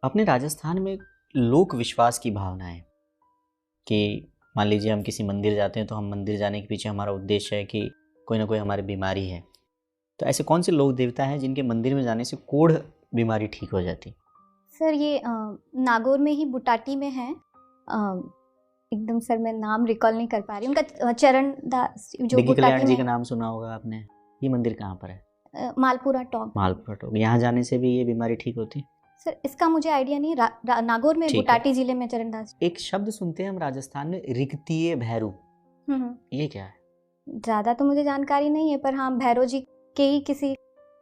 अपने राजस्थान में लोक विश्वास की भावना है कि मान लीजिए हम किसी मंदिर जाते हैं तो हम मंदिर जाने के पीछे हमारा उद्देश्य है कि कोई ना कोई हमारी बीमारी है। तो ऐसे कौन से लोक देवता हैं जिनके मंदिर में जाने से कोढ़ बीमारी ठीक हो जाती? सर ये नागौर में ही बुटाटी में है। एकदम सर मैं नाम रिकॉल नहीं कर पा रही उनका। चरण दास जो डिग्गी कल्याण बुटाटी जी में का नाम सुना होगा आपने। ये मंदिर कहाँ पर है? मालपुरा टॉप। मालपुरा टॉप। यहाँ जाने से भी ये बीमारी ठीक होती? सर इसका मुझे आइडिया नहीं। नागौर में बुटाटी जिले में चरण दास। एक शब्द सुनते हैं हम राजस्थान में, रिक्तीय भैरू। ये क्या है? ज्यादा तो मुझे जानकारी नहीं है, पर हाँ भैरव जी के ही किसी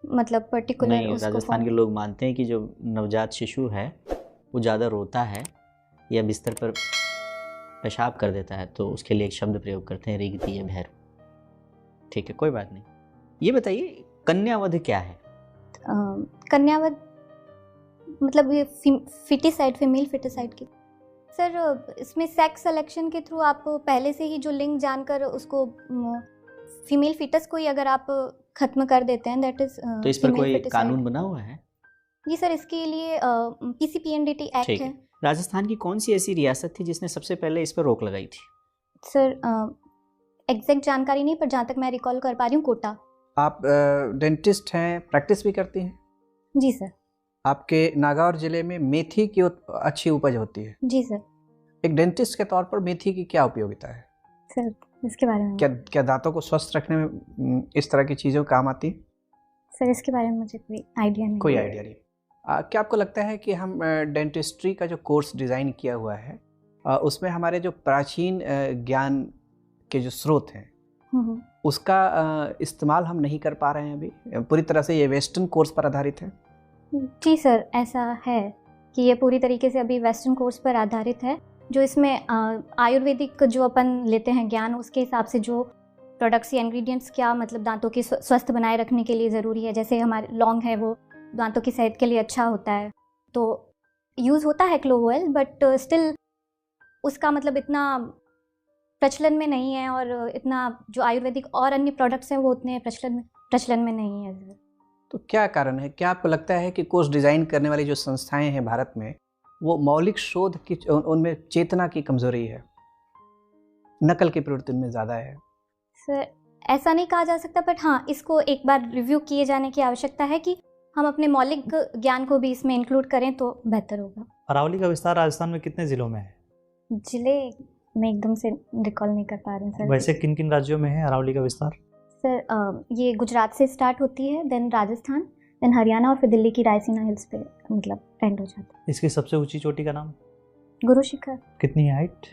मतलब पर्टिकुलर नहीं, राजस्थान के लोग मानते हैं कि जो नवजात शिशु है वो ज़्यादा रोता है या बिस्तर पर पेशाब कर देता है तो उसके लिए एक शब्द प्रयोग करते हैं, रिक्तीय भैरू। ठीक है, कोई बात नहीं। ये बताइए कन्यावध क्या है? कन्यावध मतलब ये फिटिसाइड, फीमेल फिटिसाइड की। सर इसमें सेक्स सिलेक्शन के थ्रू आप पहले से ही जो लिंग जानकर उसको फीमेल फिटस को ही अगर आप खत्म कर देते हैं, दैट इज। तो इस पर कोई कानून बना हुआ है? जी सर, इसके लिए पीसीपीएनडीटी एक्ट है। राजस्थान की कौन सी ऐसी रियासत थी जिसने सबसे पहले इस पर रोक लगाई थी? सर एग्जैक्ट जानकारी नहीं, पर जहाँ तक मैं रिकॉल कर पा रही हूँ कोटा। आप डेंटिस्ट हैं, प्रैक्टिस भी करती हैं? जी सर। आपके नागौर जिले में मेथी की अच्छी उपज होती है? जी सर। एक डेंटिस्ट के तौर पर मेथी की क्या उपयोगिता है? सर इसके बारे में क्या दांतों को स्वस्थ रखने में इस तरह की चीज़ों काम आती है? सर इसके बारे में मुझे कोई आइडिया नहीं। कोई आइडिया नहीं। क्या आपको लगता है कि हम डेंटिस्ट्री का जो कोर्स डिज़ाइन किया हुआ है उसमें हमारे जो प्राचीन ज्ञान के जो स्रोत हैं उसका इस्तेमाल हम नहीं कर पा रहे हैं अभी? पूरी तरह से ये वेस्टर्न कोर्स पर आधारित है? जी सर, ऐसा है कि ये पूरी तरीके से अभी वेस्टर्न कोर्स पर आधारित है। जो इसमें आयुर्वेदिक जो अपन लेते हैं ज्ञान, उसके हिसाब से जो प्रोडक्ट्स या इंग्रेडिएंट्स क्या मतलब दांतों की स्वस्थ बनाए रखने के लिए ज़रूरी है। जैसे हमारे लौंग है वो दांतों की सेहत के लिए अच्छा होता है, तो यूज़ होता है क्लोव ऑयल, बट स्टिल उसका मतलब इतना प्रचलन में नहीं है, और इतना जो आयुर्वेदिक और अन्य प्रोडक्ट्स हैं वो उतने प्रचलन में नहीं है। तो क्या कारण है? क्या आपको लगता है कि कोर्स डिज़ाइन करने वाली जो संस्थाएं हैं भारत में, वो मौलिक शोध की उनमें चेतना की कमजोरी है, नकल की प्रवृत्ति उनमें ज़्यादा है? सर ऐसा नहीं कहा जा सकता, बट हाँ इसको एक बार रिव्यू किए जाने की आवश्यकता है कि हम अपने मौलिक ज्ञान को भी इसमें इंक्लूड करें तो बेहतर होगा। अरावली का विस्तार राजस्थान में कितने जिलों में है? जिले मैं एकदम से रिकॉल नहीं कर पा रही हूँ सर। वैसे किन किन राज्यों में है अरावली का विस्तार? सर ये गुजरात से स्टार्ट होती है, देन राजस्थान, देन हरियाणा, और फिर दिल्ली की रायसीना हिल्स पे मतलब एंड हो जाता है। इसकी सबसे ऊंची चोटी का नाम? गुरु शिखर। कितनी है हाइट?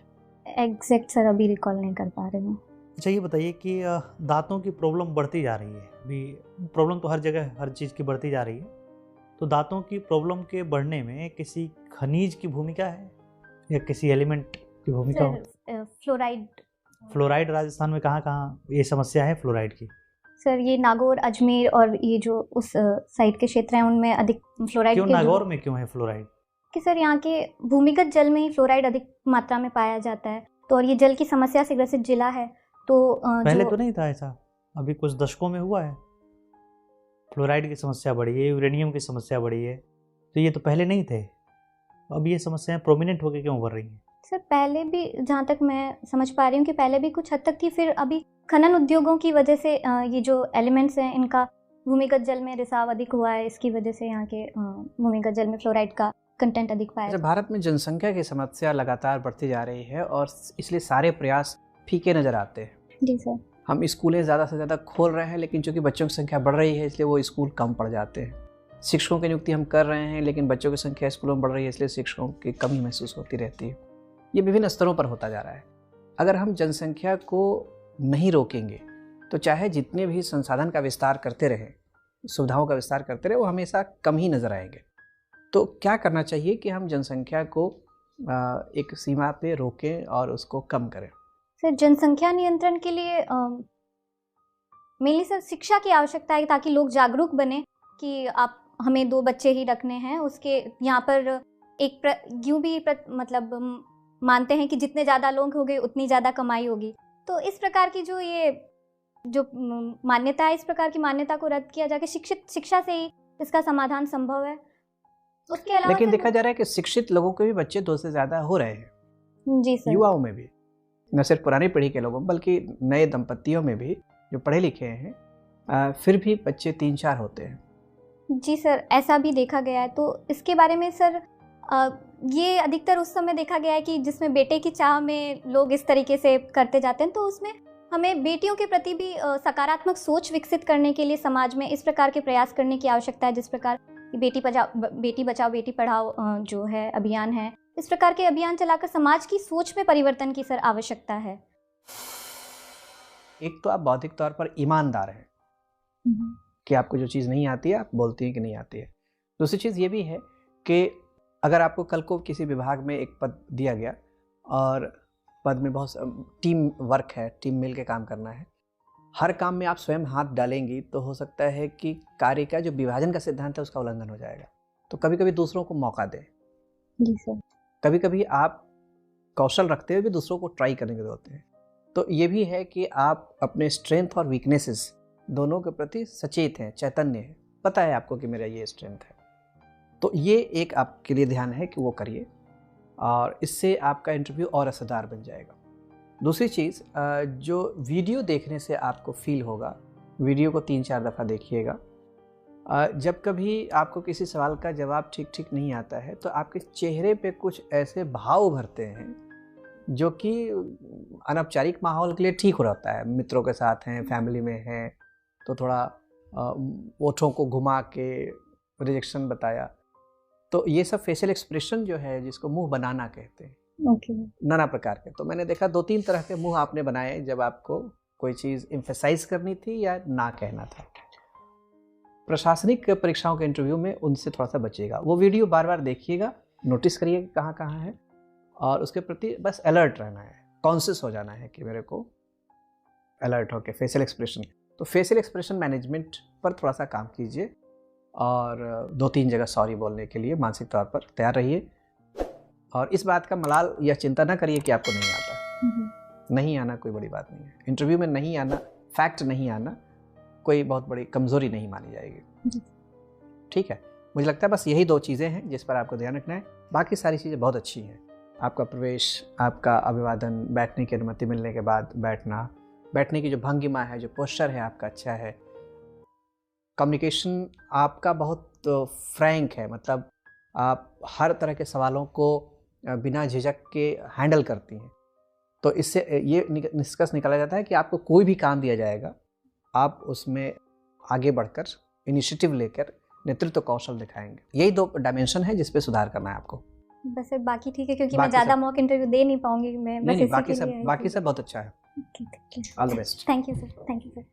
एग्जैक्ट सर अभी रिकॉल नहीं कर पा रही हूँ। अच्छा ये बताइए कि दांतों की प्रॉब्लम बढ़ती जा रही है, अभी प्रॉब्लम तो हर जगह हर चीज़ की बढ़ती जा रही है, तो दांतों की प्रॉब्लम के बढ़ने में किसी खनिज की भूमिका है या किसी एलिमेंट की भूमिका हो? फ्लोराइड राजस्थान में कहाँ कहाँ ये समस्या है फ्लोराइड की? सर ये नागौर, अजमेर और ये जो उस साइड के क्षेत्र हैं उनमें अधिक फ्लोराइड। क्यों नागौर में क्यों है फ्लोराइड? कि सर यहाँ के भूमिगत जल में ही फ्लोराइड अधिक मात्रा में पाया जाता है, तो और ये जल की समस्या से ग्रसित जिला है। तो पहले तो नहीं था ऐसा, अभी कुछ दशकों में हुआ है। फ्लोराइड की समस्या बढ़ी है, यूरेनियम की समस्या बढ़ी है, तो ये तो पहले नहीं थे। अब ये समस्याएं प्रोमिनेंट होकर क्यों बढ़ रही हैं? सर पहले भी, जहाँ तक मैं समझ पा रही हूँ कि पहले भी कुछ हद तक थी, फिर अभी खनन उद्योगों की वजह से ये जो एलिमेंट्स हैं इनका भूमिगत जल में रिसाव अधिक हुआ है, इसकी वजह से यहाँ के भूमिगत जल में फ्लोराइड का कंटेंट अधिक पाया। भारत में जनसंख्या की समस्या लगातार बढ़ती जा रही है और इसलिए सारे प्रयास फीके नज़र आते हैं। जी सर। हम स्कूलें ज़्यादा से ज़्यादा खोल रहे हैं, लेकिन चूँकि बच्चों की संख्या बढ़ रही है इसलिए वो स्कूल कम पड़ जाते हैं। शिक्षकों की नियुक्ति हम कर रहे हैं, लेकिन बच्चों की संख्या स्कूलों में बढ़ रही है इसलिए शिक्षकों की कमी महसूस होती रहती है। ये विभिन्न स्तरों पर होता जा रहा है। अगर हम जनसंख्या को नहीं रोकेंगे तो चाहे जितने भी संसाधन का विस्तार करते रहें, सुविधाओं का विस्तार करते रहे, वो हमेशा कम ही नज़र आएंगे। तो क्या करना चाहिए कि हम जनसंख्या को एक सीमा पे रोकें और उसको कम करें? सर जनसंख्या नियंत्रण के लिए मेनली सर शिक्षा की आवश्यकता है, ताकि लोग जागरूक बने कि आप हमें 2 बच्चे ही रखने हैं। उसके यहाँ पर एक यूँ भी मतलब मानते हैं कि जितने ज़्यादा लोग होंगे उतनी ज़्यादा कमाई होगी। तो इस प्रकार की जो मान्यता है, इस प्रकार की मान्यता को रद्द किया जाके शिक्षा से ही इसका समाधान संभव है। उसके अलावा लेकिन सर देखा जा रहा है कि शिक्षित लोगों के भी बच्चे 2 से ज़्यादा हो रहे हैं, जी सर। युवाओं में भी, न सिर्फ पुरानी पीढ़ी के लोगों में बल्कि नए दंपतियों में भी जो पढ़े लिखे हैं, फिर भी बच्चे 3-4 होते हैं। जी सर, ऐसा भी देखा गया है। तो इसके बारे में सर ये अधिकतर उस समय देखा गया है कि जिसमें बेटे की चाह में लोग इस तरीके से करते जाते हैं, तो उसमें हमें बेटियों के प्रति भी सकारात्मक सोच विकसित करने के लिए समाज में इस प्रकार के प्रयास करने की आवश्यकता है, जिस प्रकार कि बेटी बचाओ बेटी पढ़ाओ जो है अभियान है, इस प्रकार के अभियान चलाकर समाज की सोच में परिवर्तन की सर आवश्यकता है। एक तो आप बौद्धिक तौर पर ईमानदार हैं कि आपको जो चीज़ नहीं आती है आप बोलती हैं कि नहीं आती है। दूसरी चीज़ ये भी है कि अगर आपको कल को किसी विभाग में एक पद दिया गया और पद में बहुत टीम वर्क है, टीम मिल के काम करना है, हर काम में आप स्वयं हाथ डालेंगी तो हो सकता है कि कार्य का जो विभाजन का सिद्धांत है उसका उल्लंघन हो जाएगा। तो कभी कभी दूसरों को मौका दें। जी सर। कभी कभी आप कौशल रखते हुए भी दूसरों को ट्राई करने के होते हैं। तो ये भी है कि आप अपने स्ट्रेंथ और वीकनेसेस दोनों के प्रति सचेत हैं, चैतन्य हैं, पता है आपको कि मेरा ये स्ट्रेंथ है। तो ये एक आपके लिए ध्यान है कि वो करिए और इससे आपका इंटरव्यू और असरदार बन जाएगा। दूसरी चीज़, जो वीडियो देखने से आपको फील होगा, वीडियो को 3-4 दफ़ा देखिएगा। जब कभी आपको किसी सवाल का जवाब ठीक ठीक नहीं आता है तो आपके चेहरे पे कुछ ऐसे भाव उभरते हैं जो कि अनौपचारिक माहौल के लिए ठीक हो रहता है। मित्रों के साथ हैं, फैमिली में हैं तो थोड़ा ओठों को घुमा के रिजेक्शन बताया। तो ये सब फेशियल एक्सप्रेशन जो है जिसको मुंह बनाना कहते हैं, नाना प्रकार के। तो मैंने देखा 2-3 तरह के मुंह आपने बनाए जब आपको कोई चीज़ एम्फेसाइज करनी थी या ना कहना था। प्रशासनिक परीक्षाओं के इंटरव्यू में उनसे थोड़ा सा बचिएगा। वो वीडियो बार बार देखिएगा, नोटिस करिए कहाँ कहाँ है और उसके प्रति बस अलर्ट रहना है, कॉन्शियस हो जाना है कि मेरे को अलर्ट होके फेशियल एक्सप्रेशन। तो फेशियल एक्सप्रेशन मैनेजमेंट पर थोड़ा सा काम कीजिए और 2-3 जगह सॉरी बोलने के लिए मानसिक तौर पर तैयार रहिए। और इस बात का मलाल या चिंता ना करिए कि आपको नहीं आता। नहीं आना कोई बड़ी बात नहीं है। इंटरव्यू में नहीं आना, फैक्ट नहीं आना कोई बहुत बड़ी कमज़ोरी नहीं मानी जाएगी। ठीक है, मुझे लगता है बस यही 2 चीज़ें हैं जिस पर आपको ध्यान रखना है। बाकी सारी चीज़ें बहुत अच्छी हैं। आपका प्रवेश, आपका अभिवादन, बैठने की अनुमति मिलने के बाद बैठना, बैठने की जो भंगिमा है, जो पोस्चर है आपका अच्छा है, कम्युनिकेशन आपका बहुत फ्रैंक है, मतलब आप हर तरह के सवालों को बिना झिझक के हैंडल करती हैं। तो इससे ये निष्कर्ष निकाला जाता है कि आपको कोई भी काम दिया जाएगा, आप उसमें आगे बढ़कर इनिशिएटिव लेकर नेतृत्व कौशल दिखाएंगे। यही 2 डायमेंशन है जिस पे सुधार करना है आपको। बस बाकी ठीक है, क्योंकि मैं ज़्यादा मॉक इंटरव्यू दे नहीं पाऊंगी। मैं बस नहीं, बाकी सब बहुत अच्छा है। All the best. Thank you sir.